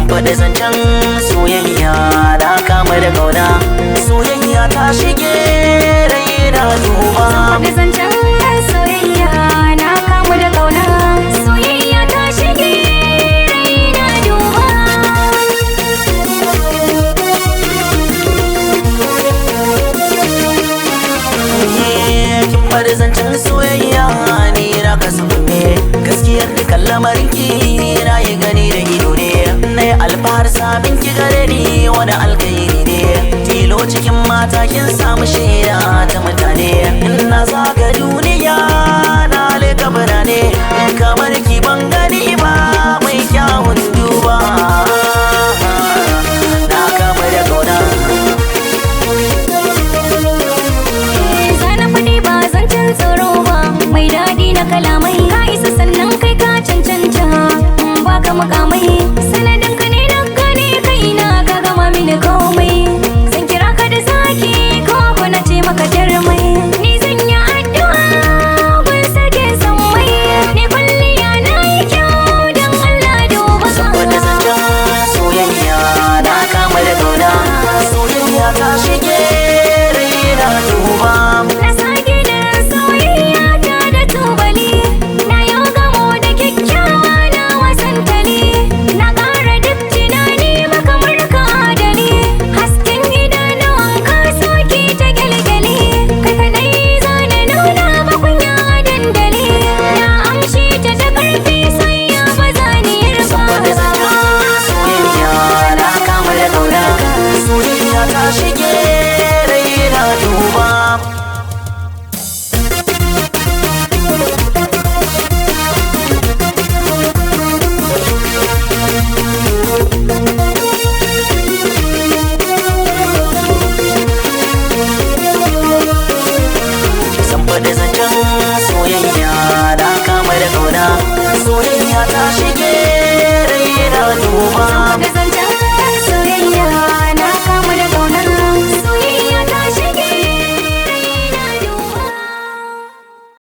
faɗi zancen soyayya na kama da kauna, soyayya ta shige raina duba. Faɗi zancen soyayya na kama da kauna, soyayya ta shige raina duba. Kin faɗi zancen soyayya ni na kasu ne, gaskiyar dukan lamarinki na yi gani da ido ne. Nai alfahar sabin ki gare ni wani alkairi ne, tilo cikin mata kin samu shaida ta mutane. Ina zaga duniya na leka birane, kamar ki ban gani ba mai kyawun duba. Na kama da kauna. Zana faɗi ba zancen tsoro ba, mai daɗi na kalamai, ka isa sannan kai ka cancanta, baka mukamai. Sanadin ka ne na gane kaina ka gama mini komai, zan kira ka da zaki ko na ce maka jarmai. Ni zan yi addu'a gun sarkin sammai, ni kwalliya na yi kyau don Allah duba. Saboda zancen soyayya na kama da kauna, soyayya ta shige raina duba. Na sake da soyayya ta da tubali, na yau gamo da kyakkyawa na wasantali, na ƙara duk tunani maka murka adali, hasken idanuwan ka soke ta gyalgyali, kai kaɗai zana nuna makunya dandali, na amshi ta da ƙarfi sai ya baza ni Saboda zancen soyayya na kama da kauna, soyayya ta shige raina duba. Zan faɗi zancen soyayya na kama da kauna, soyayya ta shige raina duba.